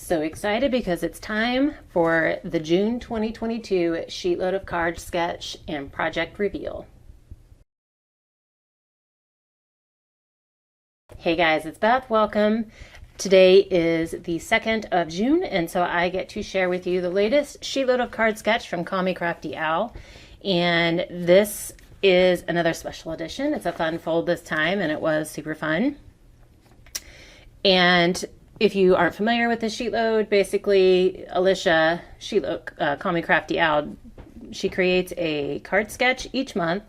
So excited because it's time for the June 2022 Sheetload of Cards sketch and project reveal. Hey guys, it's Beth. Welcome. Today is the 2nd of June, and so I get to share with you the latest Sheetload of Cards sketch from Call Me Crafty Owl. And this is another special edition. It's a fun fold this time, and it was super fun. And if you aren't familiar with the Sheetload, basically Alicia, Sheetload, Call Me Crafty Owl, she creates a card sketch each month,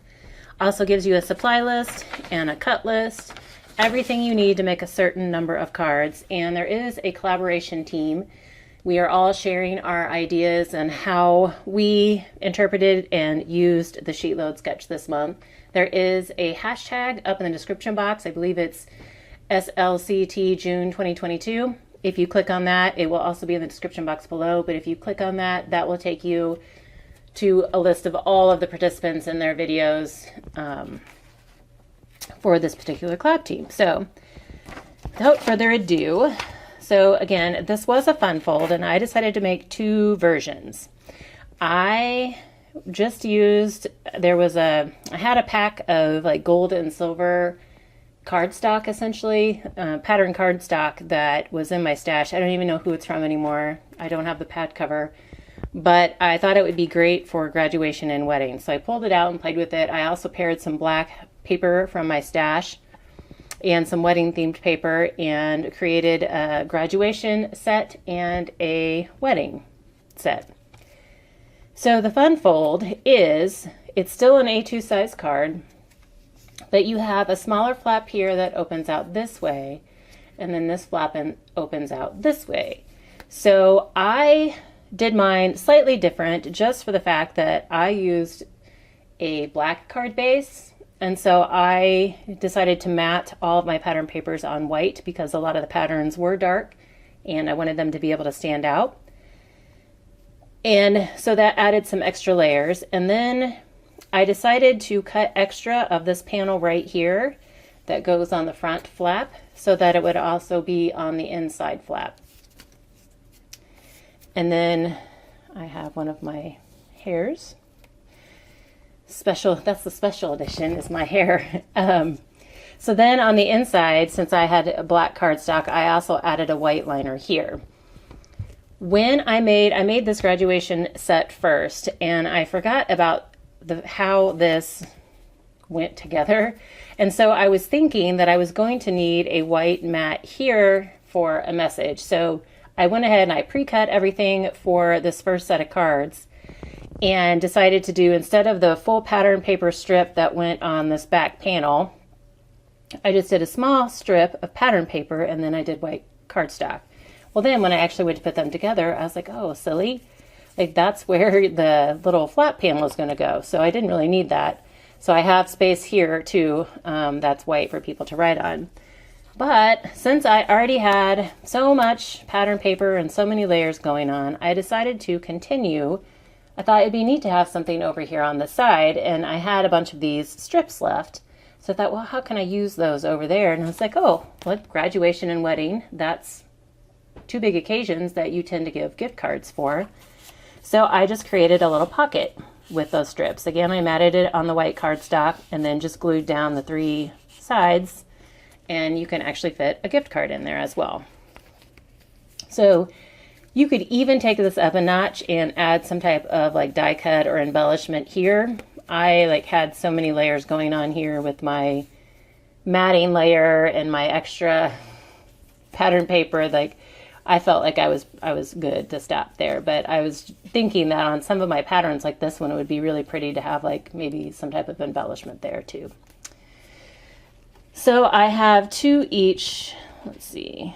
also gives you a supply list and a cut list, everything you need to make a certain number of cards. And there is a collaboration team. We are all sharing our ideas and how we interpreted and used the Sheetload sketch this month. There is a hashtag up in the description box. I believe it's SLCT June 2022. If you click on that, it will also be in the description box below, but if you click on that, that will take you to a list of all of the participants in their videos for this particular collab team. So without further ado, so again, this was a fun fold and I decided to make two versions. I just used, I had a pack of like gold and silver cardstock, essentially, pattern cardstock that was in my stash. I don't even know who it's from anymore. I don't have the pad cover, but I thought it would be great for graduation and wedding. So I pulled it out and played with it. I also paired some black paper from my stash and some wedding themed paper and created a graduation set and a wedding set. So the fun fold is, it's still an A2 size card, but you have a smaller flap here that opens out this way, and then this flap opens out this way. So I did mine slightly different just for the fact that I used a black card base, and so I decided to mat all of my pattern papers on white because a lot of the patterns were dark and I wanted them to be able to stand out. And so that added some extra layers, and then I decided to cut extra of this panel right here that goes on the front flap so that it would also be on the inside flap. And then I have one of my hairs. Special, that's the special edition, is my hair. So then on the inside, since I had a black cardstock, I also added a white liner here. When I made this graduation set first, and I forgot about how this went together. And so I was thinking that I was going to need a white mat here for a message. So I went ahead and I pre-cut everything for this first set of cards and decided to do, instead of the full pattern paper strip that went on this back panel, I just did a small strip of pattern paper and then I did white cardstock. Well, then when I actually went to put them together, I was like, oh, silly. Like, that's where the little flap panel is going to go. So I didn't really need that. So I have space here too. That's white for people to write on. But since I already had so much pattern paper and so many layers going on, I decided to continue. I thought it'd be neat to have something over here on the side, and I had a bunch of these strips left. So I thought, well, how can I use those over there? And I was like, oh, well, graduation and wedding, that's two big occasions that you tend to give gift cards for. So I just created a little pocket with those strips. Again, I matted it on the white cardstock and then just glued down the three sides, and you can actually fit a gift card in there as well. So you could even take this up a notch and add some type of like die cut or embellishment here. I like had so many layers going on here with my matting layer and my extra pattern paper, like I felt like I was good to stop there, but I was thinking that on some of my patterns like this one, it would be really pretty to have like maybe some type of embellishment there too. So I have two each. Let's see.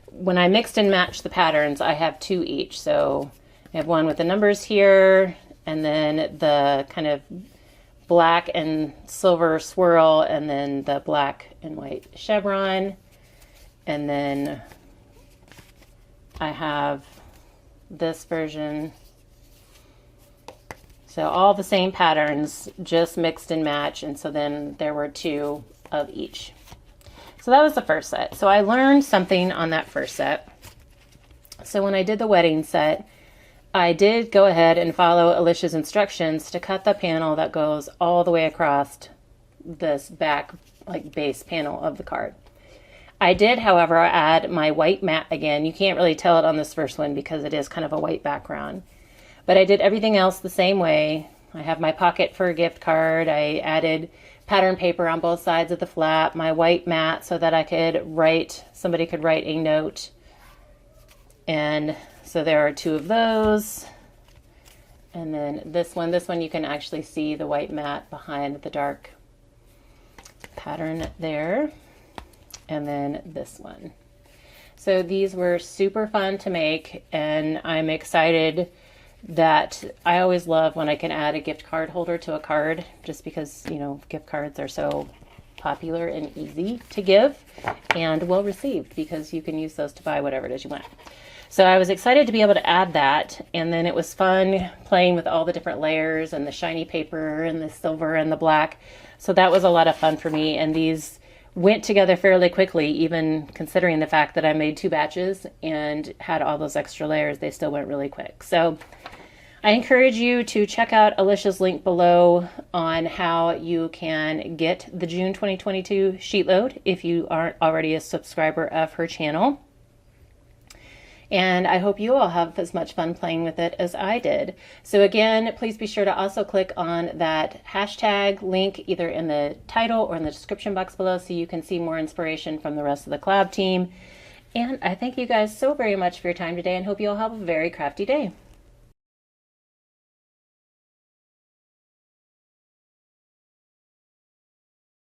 When I mixed and matched the patterns, I have two each. So I have one with the numbers here, and then the kind of black and silver swirl, and then the black and white chevron. And then I have this version. So all the same patterns, just mixed and matched. And so then there were two of each. So that was the first set. So I learned something on that first set. So when I did the wedding set, I did go ahead and follow Alicia's instructions to cut the panel that goes all the way across this back, like, base panel of the card. I did, however, add my white mat again. You can't really tell it on this first one because it is kind of a white background. But I did everything else the same way. I have my pocket for a gift card. I added pattern paper on both sides of the flap, my white mat so that I could write, somebody could write a note. And so there are 2 of those. And then this one you can actually see the white mat behind the dark pattern there. And then this one. So these were super fun to make, and I'm excited that I always love when I can add a gift card holder to a card, just because, you know, gift cards are so popular and easy to give and well received, because you can use those to buy whatever it is you want. So I was excited to be able to add that, and then it was fun playing with all the different layers and the shiny paper and the silver and the black. So that was a lot of fun for me, and these went together fairly quickly, even considering the fact that I made 2 batches and had all those extra layers. They still went really quick. So I encourage you to check out Alicia's link below on how you can get the June 2022 SheetLoad if you aren't already a subscriber of her channel. And I hope you all have as much fun playing with it as I did. So again, please be sure to also click on that hashtag link either in the title or in the description box below so you can see more inspiration from the rest of the Collab team. And I thank you guys so very much for your time today and hope you all have a very crafty day.